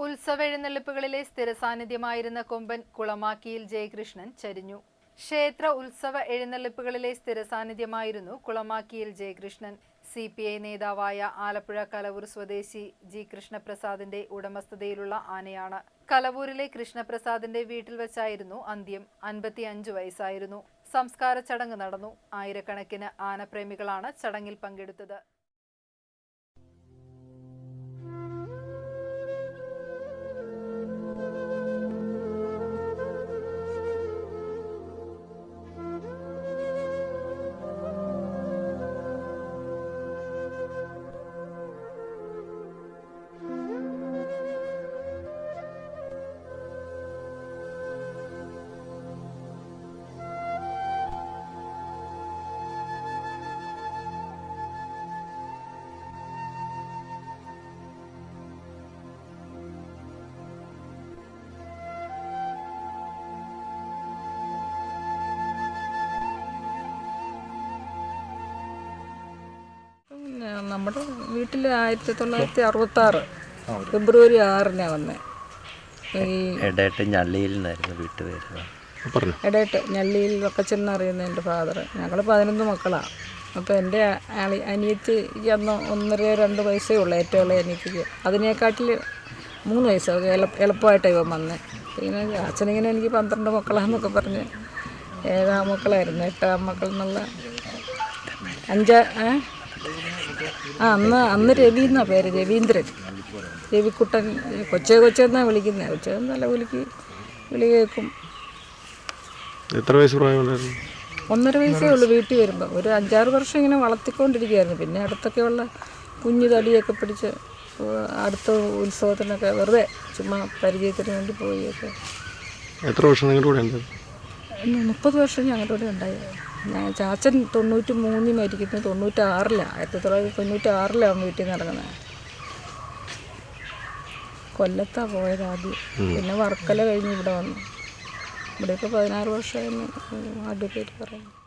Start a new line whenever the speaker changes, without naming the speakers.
ഉത്സവ എഴുന്നള്ളിപ്പുകളിലെ സ്ഥിരസാന്നിധ്യമായിരുന്ന കൊമ്പൻ കുളമാക്കിയിൽ ജയകൃഷ്ണൻ ചരിഞ്ഞു. ക്ഷേത്ര ഉത്സവ എഴുന്നള്ളിപ്പുകളിലെ സ്ഥിരസാന്നിധ്യമായിരുന്നു കുളമാക്കിയിൽ ജയകൃഷ്ണൻ. CPI നേതാവായ ആലപ്പുഴ കലവൂർ സ്വദേശി G. കൃഷ്ണപ്രസാദിന്റെ ഉടമസ്ഥതയിലുള്ള ആനയാണ്. കലവൂരിലെ കൃഷ്ണപ്രസാദിന്റെ വീട്ടിൽ വെച്ചായിരുന്നു അന്ത്യം. 55 വയസ്സായിരുന്നു. സംസ്കാര ചടങ്ങ് നടന്നു. ആയിരക്കണക്കിന് ആനപ്രേമികളാണ് ചടങ്ങിൽ പങ്കെടുത്തത്.
നമ്മുടെ വീട്ടിൽ 1966 ഫെബ്രുവരി 6 വന്നേ. ഈ
എടേട്ട് ഞള്ളിയിൽ നിന്നായിരുന്നു വീട്ടുപേര്.
എടേട്ട് ഞള്ളിയിൽ വക്കച്ചെന്ന് അറിയുന്ന എൻ്റെ ഫാദർ. ഞങ്ങൾ 11 മക്കളാണ്. അപ്പോൾ എൻ്റെ അനിയത്തി അന്ന് 1.5-2 വയസ്സേ ഉള്ളൂ. ഏറ്റവും ഉള്ള അനിയത്തിക്ക് അതിനേക്കാട്ടിൽ 3 വയസ്സ് എളുപ്പമായിട്ടാണ് ഇവൻ വന്നത്. പിന്നെ അച്ഛനിങ്ങനെ എനിക്ക് 12 മക്കളാന്നൊക്കെ പറഞ്ഞ് 7 മക്കളായിരുന്നു. 8 മക്കൾ എന്നുള്ള 5 അന്ന് രവി എന്നാ പേര്, രവീന്ദ്രൻ, രവിക്കുട്ടൻ. കൊച്ചെന്നാണ് വിളിക്കുന്നത്. കൊച്ചെ നല്ല വിളി കേൾക്കും.
എത്ര വയസ്സ് പ്രായമുണ്ടായിരുന്നു?
1.5 വയസ്സേ ഉള്ളൂ. വീട്ടിൽ വരുമ്പോൾ ഒരു 5-6 വർഷം ഇങ്ങനെ വളർത്തിക്കൊണ്ടിരിക്കുകയായിരുന്നു. പിന്നെ അടുത്തൊക്കെയുള്ള കുഞ്ഞു തടിയൊക്കെ പിടിച്ച് അടുത്ത ഉത്സവത്തിനൊക്കെ വെറുതെ ചുമ്മാ പരിചയത്തിന് വേണ്ടി പോയൊക്കെ.
എത്ര വർഷം നിങ്ങളുടെ കൂടെ ഉണ്ട്?
30 വർഷം ഞങ്ങളുടെ കൂടെ ഉണ്ടായി. ചാച്ചൻ 93 മരിക്കുന്നത് 96-ലാണ്. 1996-ലാണ് വീട്ടിൽ നിന്ന് ഇറങ്ങുന്നത്. കൊല്ലത്താണ് പോയത് ആദ്യം. പിന്നെ വർക്കല കഴിഞ്ഞ് ഇവിടെ വന്നു. ഇവിടെയൊക്കെ 16 വർഷമായിരുന്നു അഡ്വക്കേറ്റ് പറയുന്നത്.